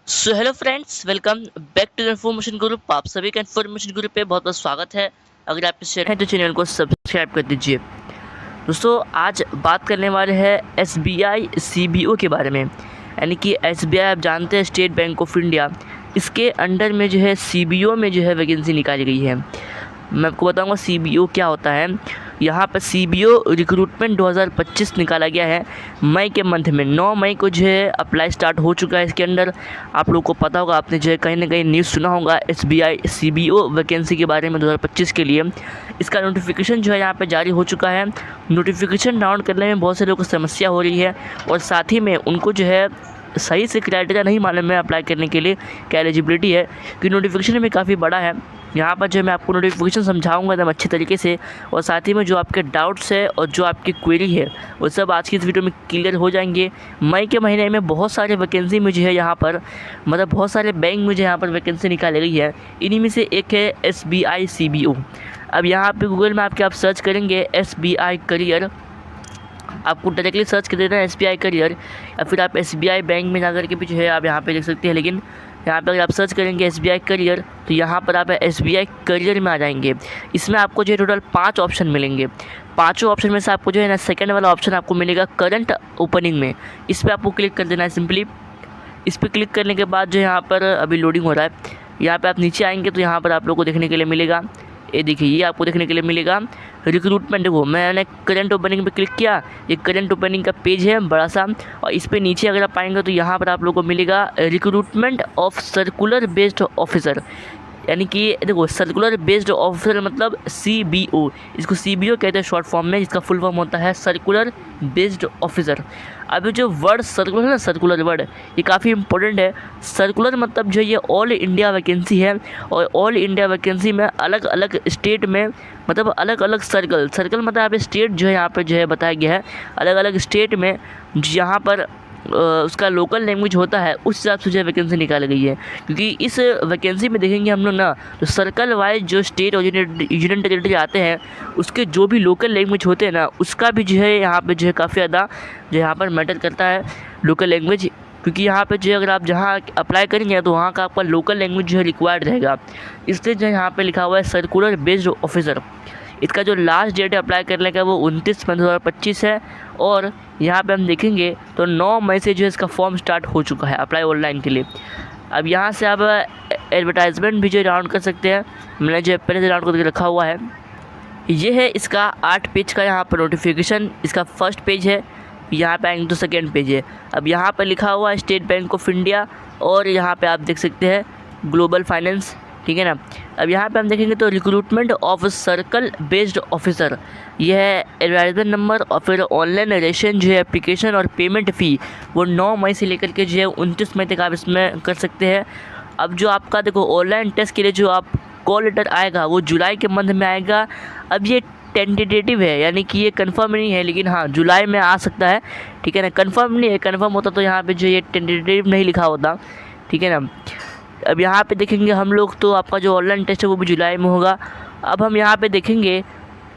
So hello friends, welcome back to the information group. आप सभी का इन्फॉर्मेशन ग्रुप पे बहुत बहुत स्वागत है। अगर आप इस चैनल हैं तो चैनल को सब्सक्राइब कर दीजिए। दोस्तों, आज बात करने वाले हैं एसबीआई सीबीओ के बारे में। यानी कि एसबीआई आप जानते हैं, स्टेट बैंक ऑफ इंडिया, इसके अंडर में जो है सीबीओ में जो है वैकेंसी निकाली गई है। मैं आपको बताऊंगा सीबीओ क्या होता है। यहाँ पर सीबीओ रिक्रूटमेंट 2025 निकाला गया है मई के मंथ में। 9 मई को जो है अप्लाई स्टार्ट हो चुका है इसके अंदर। आप लोगों को पता होगा, आपने जो है कहीं ना कहीं न्यूज़ सुना होगा एसबीआई सीबीओ वैकेंसी के बारे में 2025 के लिए। इसका नोटिफिकेशन जो है यहाँ पे जारी हो चुका है। नोटिफिकेशन डाउन करने में बहुत से लोगों को समस्या हो रही है और साथ ही में उनको जो है सही से क्राइटेरिया नहीं मालूम है अप्लाई करने के लिए, क्या एलिजिबिलिटी है, क्योंकि नोटिफिकेशन भी काफ़ी बड़ा है। यहाँ पर जो मैं आपको नोटिफिकेशन समझाऊंगा एकदम अच्छे तरीके से, और साथ ही में जो आपके डाउट्स है और जो आपकी क्वेरी है वो सब आज की इस वीडियो में क्लियर हो जाएंगे। मई के महीने में बहुत सारे वैकेंसी मुझे है यहाँ पर, मतलब बहुत सारे बैंक मुझे यहाँ पर वैकेंसी निकाली गई है। इन्हीं में से एक है एसबीआई सीबीओ। अब यहाँ पे गूगल में आप सर्च करेंगे एसबीआई करियर, आपको डायरेक्टली सर्च कर देना है एसबीआई करियर, या फिर आप एसबीआई बैंक में जाकर के भी जो है आप यहाँ पे देख सकते हैं। लेकिन यहाँ पर अगर आप सर्च करेंगे एसबीआई करियर तो यहाँ पर आप एसबीआई करियर में आ जाएंगे। इसमें आपको जो है टोटल 5 ऑप्शन मिलेंगे। पाँचों ऑप्शन में से आपको जो है ना सेकंड वाला ऑप्शन आपको मिलेगा करंट ओपनिंग में। इस पर आपको क्लिक कर देना है सिंपली। इस पर क्लिक करने के बाद जो यहाँ पर अभी लोडिंग हो रहा है, यहाँ पर आप नीचे आएंगे तो यहाँ पर आप लोग को देखने के लिए मिलेगा, ये देखिए, ये आपको देखने के लिए मिलेगा रिक्रूटमेंट। देखो, मैंने करंट ओपनिंग पे क्लिक किया, ये करंट ओपनिंग का पेज है बड़ा सा, और इस पे नीचे अगर आप आएंगे तो यहाँ पर आप लोगों को मिलेगा recruitment of circular based officer. यानी कि देखो, सर्कुलर बेस्ड ऑफिसर मतलब सीबीओ, इसको सीबीओ कहते हैं शॉर्ट फॉर्म में। इसका फुल फॉर्म होता है सर्कुलर बेस्ड ऑफिसर। अभी जो वर्ड सर्कुलर है ना, सर्कुलर वर्ड, ये काफ़ी इंपॉर्टेंट है। सर्कुलर मतलब जो ये ऑल इंडिया वैकेंसी है, और ऑल इंडिया वैकेंसी में अलग अलग स्टेट में, मतलब अलग अलग सर्कल मतलब यहाँ पे स्टेट जो है यहाँ पे जो है बताया गया है, अलग अलग स्टेट में जहाँ पर उसका लोकल लैंग्वेज होता है उस हिसाब से जो वैकेंसी निकाली गई है। क्योंकि इस वैकेंसी में देखेंगे हम लोग ना, तो सर्कल वाइज जो स्टेट और यूनियन टेरिटरी आते हैं उसके जो भी लोकल लैंग्वेज होते हैं ना, उसका भी जो है यहाँ पे जो है काफ़ी ज़्यादा जो यहाँ पर मैटर करता है लोकल लैंग्वेज। क्योंकि यहाँ पे जो है अगर आप जहाँ अप्लाई करेंगे तो वहाँ का आपका लोकल लैंग्वेज जो है रिक्वायर्ड रहेगा। इसलिए जो यहाँ पे लिखा हुआ है सर्कुलर बेस्ड ऑफिसर। इसका जो लास्ट डेट है अप्लाई करने का वो 29 मई 2025 है। और यहाँ पे हम देखेंगे तो 9 मई से जो है इसका फॉर्म स्टार्ट हो चुका है अप्लाई ऑनलाइन के लिए। अब यहाँ से आप एडवर्टाइजमेंट भी जो डाउनलोड कर सकते हैं, मैंने जो पहले से डाउनलोड करके रखा हुआ है। ये है इसका 8 पेज का यहाँ पर नोटिफिकेशन। इसका फर्स्ट पेज है, यहाँ पे आएंगे तो सेकेंड पेज है। अब यहाँ पर लिखा हुआ है स्टेट बैंक ऑफ इंडिया, और यहाँ पे आप देख सकते हैं ग्लोबल फाइनेंस, ठीक है ना। अब यहाँ पे हम देखेंगे तो recruitment of circle based officer, यह है एडवर्टाइजमेंट नंबर। और फिर ऑनलाइन रजिस्ट्रेशन जो है एप्लीकेशन और पेमेंट फ़ी वो 9 मई से लेकर के जो है 29 मई तक आप इसमें कर सकते हैं। अब जो आपका देखो ऑनलाइन टेस्ट के लिए जो आप कॉल लेटर आएगा वो जुलाई के मंथ में आएगा। अब ये टेंटेटिव है, यानी कि ये कंफर्म नहीं है, लेकिन हाँ जुलाई में आ सकता है, ठीक है ना। कंफर्म नहीं है, कंफर्म होता तो यहाँ पे जो ये टेंटेटिव नहीं लिखा होता, ठीक है ना। अब यहाँ पे देखेंगे हम लोग तो आपका जो ऑनलाइन टेस्ट है वो भी जुलाई में होगा। अब हम यहाँ पे देखेंगे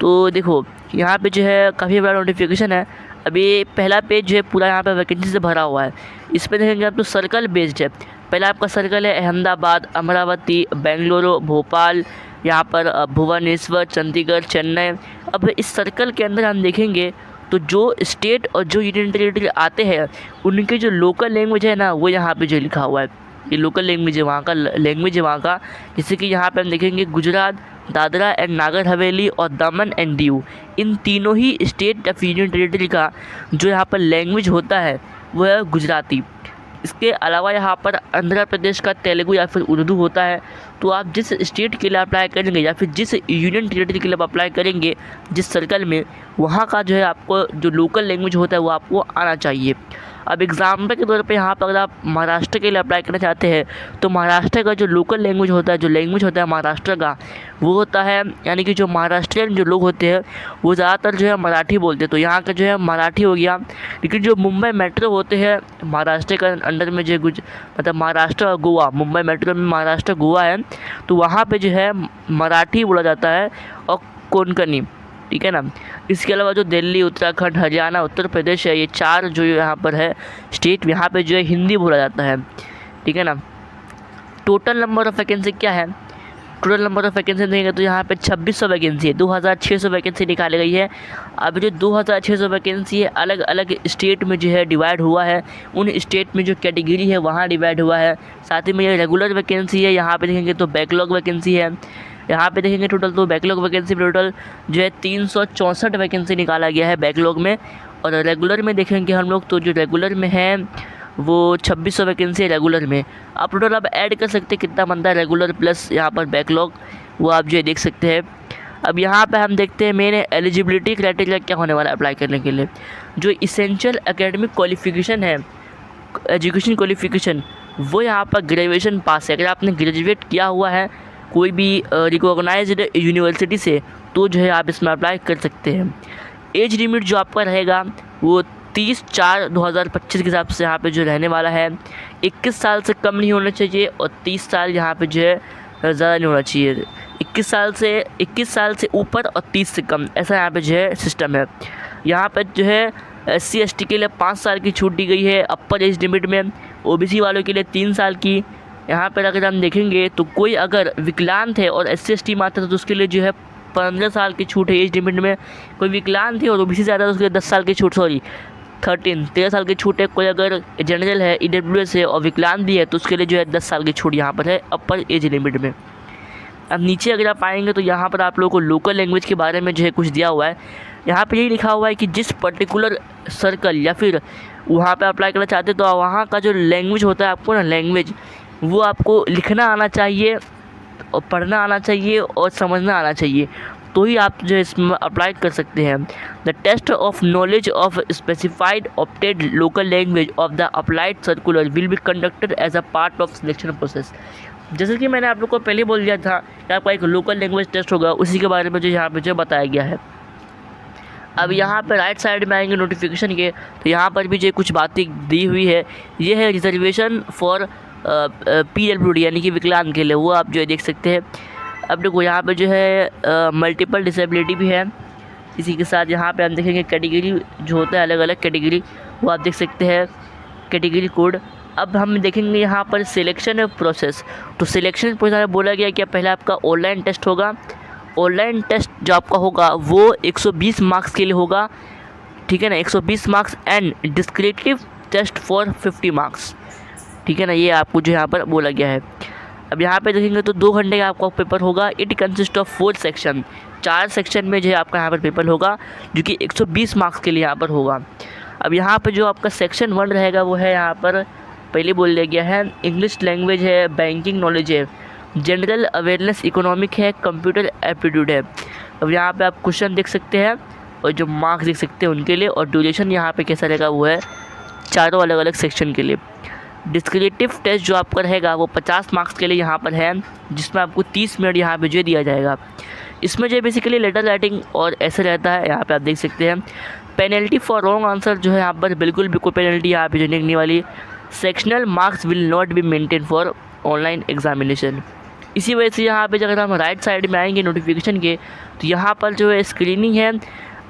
तो देखो यहाँ पे जो है काफ़ी बड़ा नोटिफिकेशन है। अभी पहला पेज जो है पूरा यहाँ पे वैकेंसी से भरा हुआ है। इस पर देखेंगे आप तो सर्कल बेस्ड है। पहला आपका सर्कल है अहमदाबाद, अमरावती, बेंगलुरु, भोपाल, यहाँ पर भुवनेश्वर, चंडीगढ़, चेन्नई। अब इस सर्कल के अंदर हम देखेंगे तो जो स्टेट और जो यूनियन टेरिटरी आते हैं उनके जो लोकल लैंग्वेज है ना, वो यहाँ पे जो लिखा हुआ है, ये लोकल लैंग्वेज है, वहाँ का लैंग्वेज है वहाँ का। जैसे कि यहाँ पे हम देखेंगे गुजरात, दादरा एंड नागर हवेली और दमन एंड दीव, इन तीनों ही स्टेट ऑफ यूनियन टेरिटरी का जो यहाँ पर लैंग्वेज होता है वो है गुजराती। इसके अलावा यहाँ पर आंध्र प्रदेश का तेलुगु या फिर उर्दू होता है। तो आप जिस स्टेट के लिए अप्लाई करेंगे या फिर जिस यूनियन टेरिटरी के लिए अप्लाई करेंगे, जिस सर्कल में, वहाँ का जो है आपको जो लोकल लैंग्वेज होता है वो आपको आना चाहिए। अब एग्जाम्पल के तौर पे यहाँ पर अगर आप महाराष्ट्र के लिए अप्लाई करना चाहते हैं तो महाराष्ट्र का जो लोकल लैंग्वेज होता है, जो लैंग्वेज होता है महाराष्ट्र का, वो होता है, यानी कि जो महाराष्ट्रियन जो लोग होते हैं वो ज़्यादातर जो है मराठी बोलते हैं, तो यहाँ का जो है मराठी हो गया। लेकिन जो मुंबई मेट्रो होते हैं महाराष्ट्र का अंडर में, जो मतलब महाराष्ट्र और गोवा, मुंबई मेट्रो में महाराष्ट्र गोवा है, तो वहाँ पे जो है मराठी बोला जाता है और कोंकणी, ठीक है ना। इसके अलावा जो दिल्ली, उत्तराखंड, हरियाणा, उत्तर प्रदेश है, ये 4 जो यहाँ पर है स्टेट, यहाँ पे जो है हिंदी बोला जाता है। ठीक है ना। टोटल नंबर ऑफ़ वैकेंसी क्या है, टोटल नंबर ऑफ़ वैकेंसी देंगे तो यहाँ पे 2600 वैकेंसी है, 2600 वैकेंसी निकाली गई है। अब जो 2600 वैकेंसी है अलग अलग स्टेट में जो है डिवाइड हुआ है, उन स्टेट में जो कैटेगरी है वहाँ डिवाइड हुआ है। साथ ही में ये रेगुलर वैकेंसी है, यहाँ पे देखेंगे तो बैकलॉग वैकेंसी है। यहाँ पे देखेंगे टोटल तो बैकलॉग वैकेंसी टोटल जो है 364 वैकेंसी निकाला गया है बैकलॉग में। और रेगुलर में देखेंगे हम लोग तो जो रेगुलर में है वो 2600 वैकेंसी है रेगुलर में। आप टोटल आप ऐड कर सकते हैं कितना बनता है रेगुलर प्लस यहाँ पर बैकलॉग, वो आप जो देख सकते हैं। अब यहाँ पे हम देखते हैं मेन एलिजिबिलिटी क्राइटेरिया क्या होने वाला है अप्लाई करने के लिए। जो इसेंशियल एकेडमिक क्वालिफिकेशन है, एजुकेशन क्वालिफिकेशन, वो यहाँ पर ग्रेजुएशन पास है। अगर आपने ग्रेजुएट किया हुआ है कोई भी रिकॉग्नाइज्ड यूनिवर्सिटी से तो जो है आप इसमें अप्लाई कर सकते हैं। एज लिमिट जो आपका रहेगा वो 30/4/2025 के हिसाब से यहाँ पे जो रहने वाला है 21 साल से कम नहीं होना चाहिए और 30 साल यहाँ पे जो है ज़्यादा नहीं होना चाहिए। 21 साल से ऊपर और 30 से कम, ऐसा यहाँ पे जो है सिस्टम है। यहाँ पे जो है SC ST के लिए 5 साल की छूट दी गई है अपर एज लिमिट में, OBC वालों के लिए 3 साल की। यहाँ पर अगर हम देखेंगे तो कोई अगर विकलांग है और SC ST में आता है तो उसके लिए जो है 15 साल की छूट है एज लिमिट में। कोई विकलांग थे और OBC से आता है तो उसके लिए 10 साल की छूट, 13 साल की छूट है। कोई अगर जनरल है, EWS है और विकलांग भी है तो उसके लिए जो है 10 साल की छूट यहाँ पर है अपर एज लिमिट में। अब नीचे अगर आप आएंगे तो यहाँ पर आप लोगों को लोकल लैंग्वेज के बारे में जो है कुछ दिया हुआ है। यहाँ पे यही लिखा हुआ है कि जिस पर्टिकुलर सर्कल या फिर वहाँ पे अप्लाई करना चाहते तो वहाँ का जो लैंग्वेज होता है आपको ना लैंग्वेज वो आपको लिखना आना चाहिए और पढ़ना आना चाहिए और समझना आना चाहिए, तो ही आप जो इसमें अप्लाई कर सकते हैं। The test of knowledge of specified opted local language of the applied circular will be conducted as a part of selection process. जैसे कि मैंने आप लोग को पहले बोल दिया था कि आपका एक लोकल लैंग्वेज टेस्ट होगा, उसी के बारे में जो यहाँ पे जो बताया गया है। अब यहाँ पर राइट साइड में आएंगे नोटिफिकेशन के तो यहाँ पर भी जो कुछ बातें दी हुई है, ये है रिजर्वेशन फॉर PWD यानी कि विकलांग के लिए, वो आप जो है देख सकते हैं। अब देखो यहाँ पे जो है मल्टीपल डिसेबिलिटी भी है। इसी के साथ यहाँ पे हम देखेंगे कैटेगरी जो होता है अलग अलग कैटेगरी, वो आप देख सकते हैं कैटेगरी कोड। अब हम देखेंगे यहाँ पर सिलेक्शन प्रोसेस। तो सिलेक्शन प्रोसेस में बोला गया कि पहले आपका ऑनलाइन टेस्ट होगा। ऑनलाइन टेस्ट जो आपका होगा वो 120 मार्क्स के लिए होगा, ठीक है ना, 120 marks and descriptive test for 50 marks, ठीक है ना, ये आपको जो यहाँ पर बोला गया है। अब यहाँ पे देखेंगे तो 2 घंटे का आपका पेपर होगा। It consist of 4 section, 4 section में जो है आपका यहाँ पर पेपर होगा जो कि 120 मार्क्स के लिए यहाँ पर होगा। अब यहाँ पर जो आपका सेक्शन 1 रहेगा वो है यहाँ पर पहले बोल दिया गया है इंग्लिश लैंग्वेज है, बैंकिंग नॉलेज है, जनरल अवेयरनेस, इकोनॉमिक है, कंप्यूटर एप्टीट्यूड है। अब यहाँ पे आप क्वेश्चन देख सकते हैं और जो मार्क्स देख सकते हैं उनके लिए, और ड्यूरेशन यहाँ पे कैसा रहेगा वो है चारों अलग अलग सेक्शन के लिए। डिस्क्रिप्टिव टेस्ट जो आपका रहेगा वो 50 मार्क्स के लिए यहाँ पर है, जिसमें आपको 30 मिनट यहाँ पे जो दिया जाएगा। इसमें जो बेसिकली लेटर राइटिंग और ऐसे रहता है, यहाँ पे आप देख सकते हैं। पेनल्टी फॉर रॉन्ग आंसर जो है यहाँ पर बिल्कुल भी कोई पेनल्टी यहाँ पे जो नहीं वाली। Sectional marks will not be maintain for online examination. इसी वजह से यहाँ पे अगर हम राइट साइड में आएंगे नोटिफिकेशन के तो यहाँ पर जो है स्क्रीनिंग है।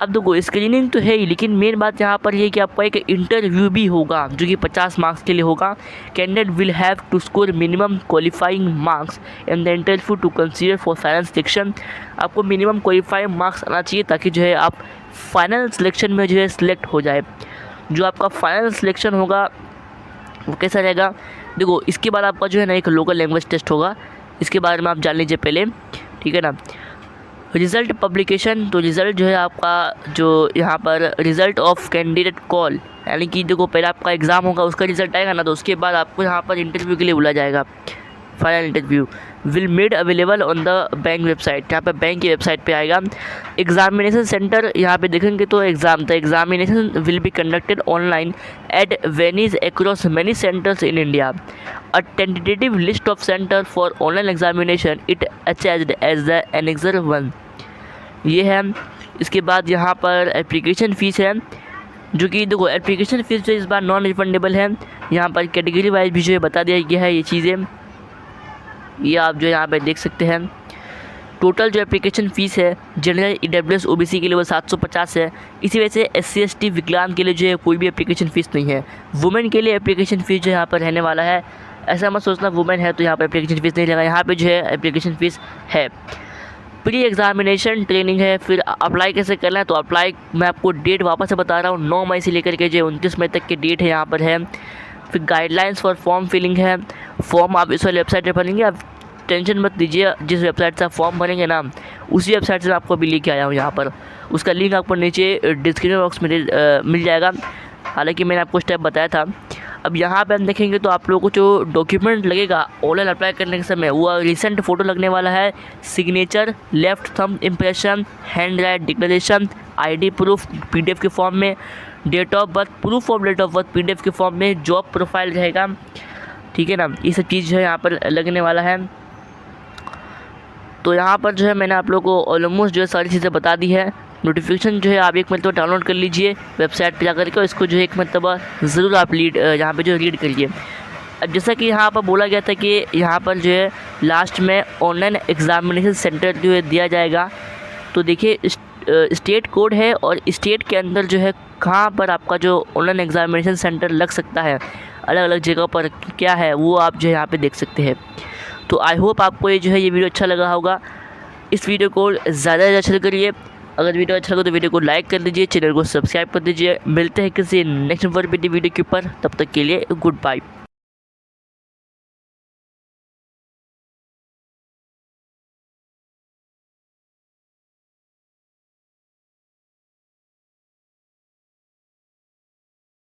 अब देखो स्क्रीनिंग तो है ही, लेकिन मेन बात यहाँ पर ये कि आपका एक इंटरव्यू भी होगा जो कि 50 मार्क्स के लिए होगा। Candidate will have to score minimum qualifying marks in the interview to consider for final selection. आपको मिनिमम क्वालिफाइंग मार्क्स आना चाहिए ताकि जो है आप फाइनल सिलेक्शन में जो है सिलेक्ट हो जाए। जो आपका फाइनल सिलेक्शन होगा वो कैसा रहेगा, देखो इसके बाद आपका जो है ना एक लोकल लैंग्वेज टेस्ट होगा, इसके बारे में आप जान लीजिए पहले, ठीक है ना। रिज़ल्ट पब्लिकेशन, तो रिज़ल्ट जो है आपका जो यहाँ पर रिज़ल्ट ऑफ कैंडिडेट कॉल, यानी कि देखो पहले आपका एग्ज़ाम होगा उसका रिज़ल्ट आएगा ना, तो उसके बाद आपको यहाँ पर इंटरव्यू के लिए बुलाया जाएगा। Final interview will made available on the bank website, यहाँ पे बैंक की वेबसाइट पे आएगा। एग्जामिनेशन सेंटर यहाँ पे देखेंगे तो examination will be conducted online at venues across many centres in India. A tentative list of centre for online examination it attached as the annexure 1, ये है। इसके बाद यहाँ पर एप्लीकेशन फ़ीस है, जो कि देखो एप्लीकेशन फ़ीस जो इस बार नॉन रिफंडेबल है। यहाँ पर कैटेगरी वाइज भी जो है बता दिया गया है ये चीज़ें, ये आप जो यहाँ पे देख सकते हैं। टोटल जो एप्लीकेशन फ़ीस है जनरल EWS OBC के लिए वो 750 है। इसी वजह से SC ST विकलांग के लिए जो है कोई भी एप्लीकेशन फ़ीस नहीं है। वुमेन के लिए एप्लीकेशन फ़ीस जो यहाँ पर रहने वाला है ऐसा मत सोचना वुमेन है तो यहाँ पर एप्लीकेशन फ़ीस नहीं लगा, यहाँ पे जो है एप्लीकेशन फ़ीस है। प्री एग्जामिनेशन ट्रेनिंग है। फिर अप्लाई कैसे करना है, तो अप्लाई मैं आपको डेट वापस से बता रहा हूँ, 9 मई से लेकर के जो 29 मई तक की डेट है यहाँ पर है। फिर गाइडलाइंस फॉर फॉर्म फिलिंग है। फॉर्म आप इस वाली वेबसाइट पर भरेंगे, आप टेंशन मत लीजिए, जिस वेबसाइट से आप फॉर्म भरेंगे ना उसी वेबसाइट से मैं आपको अभी लेके आया हूँ यहाँ पर। उसका लिंक आपको नीचे डिस्क्रिप्शन बॉक्स में मिल जाएगा, हालांकि मैंने आपको स्टेप बताया था। अब यहाँ पे हम देखेंगे तो आप लोगों को जो डॉक्यूमेंट लगेगा ऑनलाइन अप्लाई करने के समय, वो रिसेंट फ़ोटो लगने वाला है, signature, left thumb impression, hand write declaration, ID proof PDF के फॉर्म में, date of birth, proof of date of birth PDF के फॉर्म में, जॉब प्रोफाइल रहेगा, ठीक है ना। ये सब चीज़ जो है यहाँ पर लगने वाला है। तो यहाँ पर जो है मैंने आप लोगों को ऑलमोस्ट जो है सारी चीज़ें बता दी है। नोटिफिकेशन जो है आप एक मरतबा डाउनलोड कर लीजिए वेबसाइट पर जाकर के, इसको जो है एक मरतबा ज़रूर आप यहाँ पे जो रीड करिए। अब जैसा कि यहाँ पर बोला गया था कि यहाँ पर जो है लास्ट में ऑनलाइन एग्ज़ामिनेशन सेंटर जो है दिया जाएगा। तो देखिए स्टेट कोड है और स्टेट के अंदर जो है कहाँ पर आपका जो ऑनलाइन एग्ज़ामिनेशन सेंटर लग सकता है, अलग अलग जगह पर क्या है वो आप जो है यहाँ पे देख सकते हैं। तो आई होप आपको ये जो है ये वीडियो अच्छा लगा होगा। इस वीडियो को ज़्यादा से ज़्यादा शेयर करिए। अगर वीडियो अच्छा लगा तो वीडियो को लाइक कर दीजिए, चैनल को सब्सक्राइब कर दीजिए। मिलते हैं किसी नेक्स्ट वीडियो के ऊपर, तब तक के लिए गुड बाय।